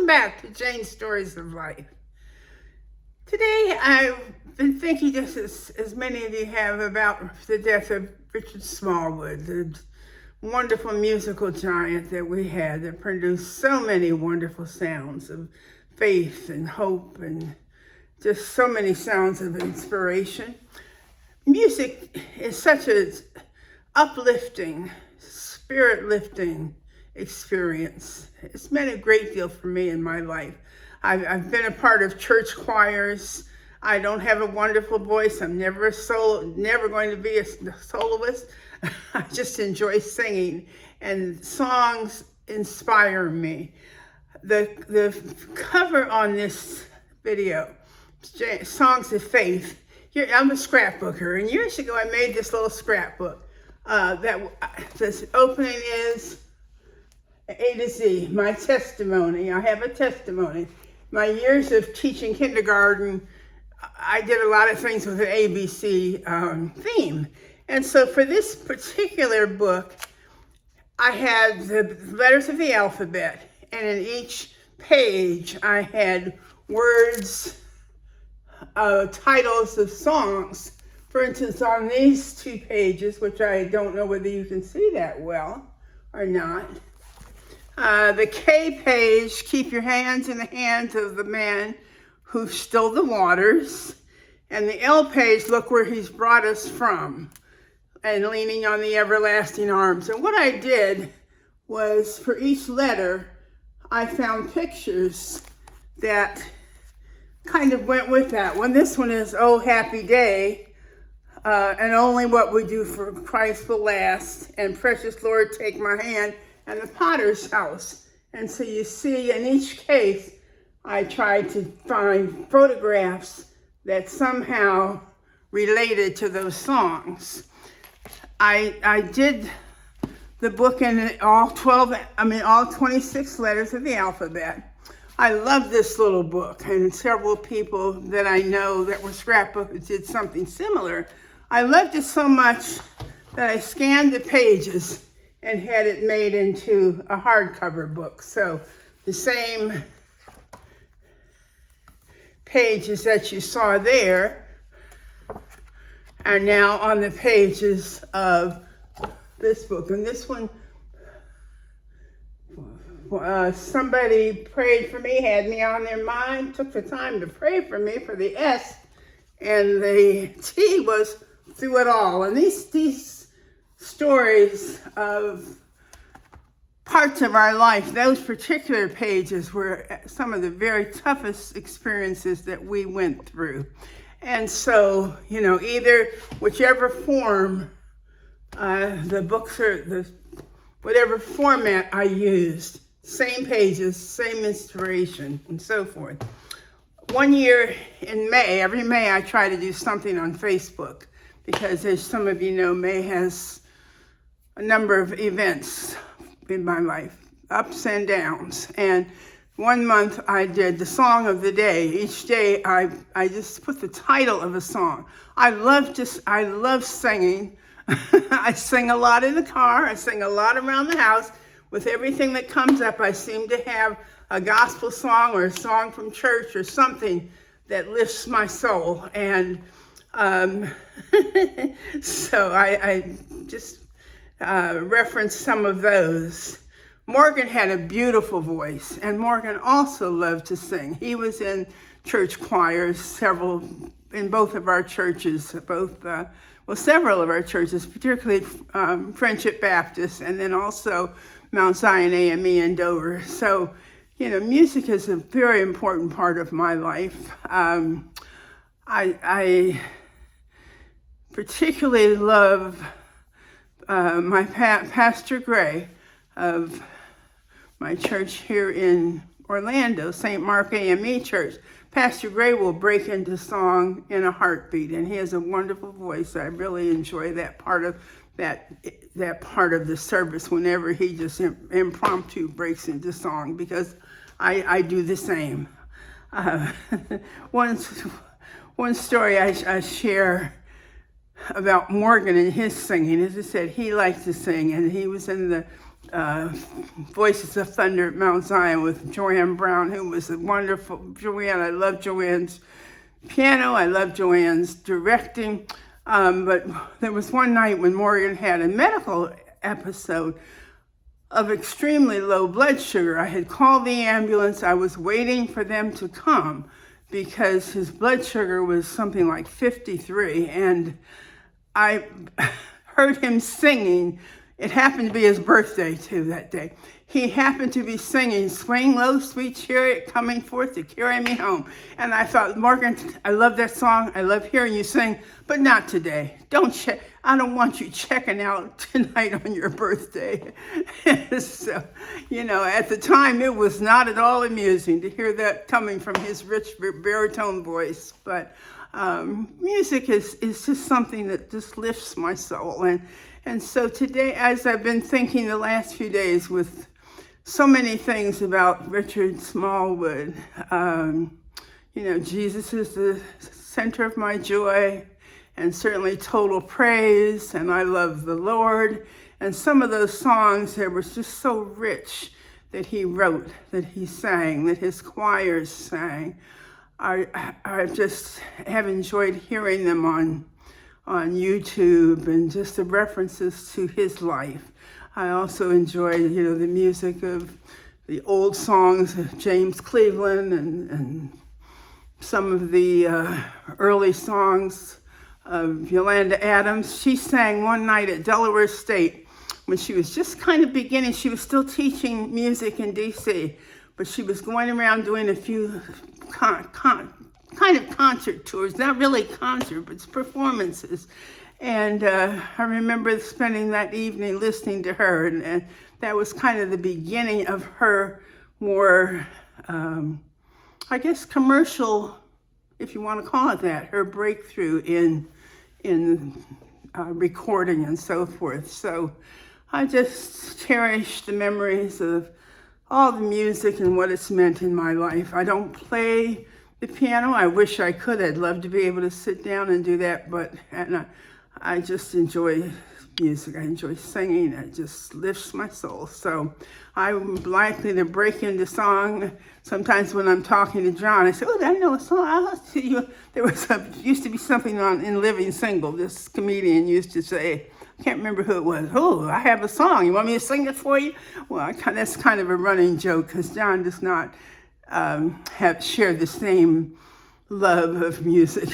Welcome back to Jane's Stories of Life. Today I've been thinking, just as many of you have, about the death of Richard Smallwood, the wonderful musical giant that we had that produced so many wonderful sounds of faith and hope and just so many sounds of inspiration. Music is such an uplifting, spirit-lifting experience. It's meant a great deal for me in my life. I've been a part of church choirs. I don't have a wonderful voice. I'm never going to be a soloist. I just enjoy singing, and songs inspire me. The cover on this video, Songs of Faith. I'm a scrapbooker, and years ago I made this little scrapbook. This opening is A to Z, my testimony. I have a testimony. My years of teaching kindergarten, I did a lot of things with an ABC theme. And so for this particular book, I had the letters of the alphabet, and in each page I had words, titles of songs. For instance, on these two pages, which I don't know whether you can see that well or not, the K page, keep your hands in the hands of the man who stilled the waters. And the L page, look where he's brought us from, and leaning on the everlasting arms. And what I did was, for each letter, I found pictures that kind of went with that one. This one is Oh Happy Day, and Only What We Do for Christ Will Last, and Precious Lord Take My Hand, and the Potter's House. And so you see, in each case, I tried to find photographs that somehow related to those songs. I did the book in all 26 letters of the alphabet. I love this little book, and several people that I know that were scrapbookers did something similar. I loved it so much that I scanned the pages and had it made into a hardcover book. So the same pages that you saw there are now on the pages of this book. And this one, somebody prayed for me, had me on their mind, took the time to pray for me for the S, and the T was through it all. And these stories of parts of our life, those particular pages were some of the very toughest experiences that we went through. And so, either whichever form the books are, whatever format I used, same pages, same inspiration, and so forth. One year in May, every May I try to do something on Facebook, because as some of you know, May has a number of events in my life, ups and downs. And one month I did the song of the day. Each day I just put the title of a song. I love singing. I sing a lot in the car. I sing a lot around the house. With everything that comes up, I seem to have a gospel song or a song from church or something that lifts my soul. And so I just reference some of those. Morgan had a beautiful voice, and Morgan also loved to sing. He was in church choirs, several in both of our churches, several of our churches, particularly Friendship Baptist, and then also Mount Zion AME in Dover. So, music is a very important part of my life. I particularly love my Pastor Gray of my church here in Orlando, St. Mark AME Church. Pastor Gray will break into song in a heartbeat, and he has a wonderful voice. I really enjoy that part of the service whenever he just impromptu breaks into song, because I do the same. One story I share about Morgan and his singing. As I said, he liked to sing, and he was in the uh, Voices of Thunder at Mount Zion with Joanne Brown, who was a wonderful Joanne. I love Joanne's piano. I love Joanne's directing. But there was one night when Morgan had a medical episode of extremely low blood sugar. I had called the ambulance. I was waiting for them to come because his blood sugar was something like 53, and I heard him singing. It happened to be his birthday too that day. He happened to be singing "Swing Low, Sweet Chariot, Coming Forth to Carry Me Home." And I thought, Morgan, I love that song. I love hearing you sing, but not today. I don't want you checking out tonight on your birthday. So, at the time, it was not at all amusing to hear that coming from his rich baritone voice. But music is just something that just lifts my soul. And so today, as I've been thinking the last few days with so many things about Richard Smallwood, Jesus is the center of my joy, and certainly total praise, and I love the Lord. And some of those songs that were just so rich that he wrote, that he sang, that his choirs sang, I just have enjoyed hearing them on YouTube, and just the references to his life. I also enjoyed, the music of the old songs of James Cleveland and some of the early songs of Yolanda Adams. She sang one night at Delaware State when she was just kind of beginning. She was still teaching music in D.C., but she was going around doing a few kind of concert tours, not really concert, but performances. And I remember spending that evening listening to her, and that was kind of the beginning of her more, commercial, if you want to call it that, her breakthrough in recording and so forth. So I just cherish the memories of all the music and what it's meant in my life. I don't play the piano. I wish I could. I'd love to be able to sit down and do that, but I just enjoy music. I enjoy singing. It just lifts my soul. So I'm likely to break into song. Sometimes when I'm talking to John, I say, "Oh, I know a song. I'll see you." There used to be something in Living Single. This comedian used to say, I can't remember who it was. "Oh, I have a song. You want me to sing it for you?" Well, that's kind of a running joke because John does not share the same love of music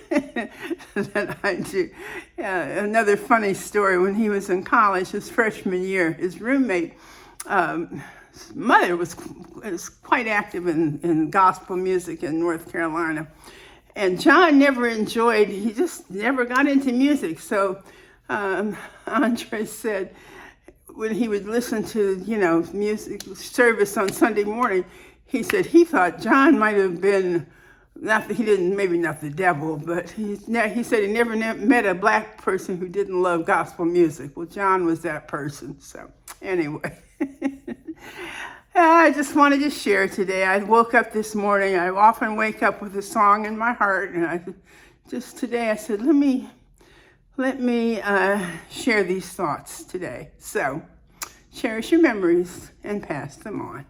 that I do. Another funny story, when he was in college, his freshman year, his roommate, mother was quite active in gospel music in North Carolina. And John he just never got into music. So Andre said when he would listen to, music service on Sunday morning, he said he thought John might have been, maybe not the devil, but he said he never met a black person who didn't love gospel music. Well, John was that person. So anyway, I just wanted to share today. I woke up this morning. I often wake up with a song in my heart, and today I said, let me share these thoughts today. So cherish your memories and pass them on.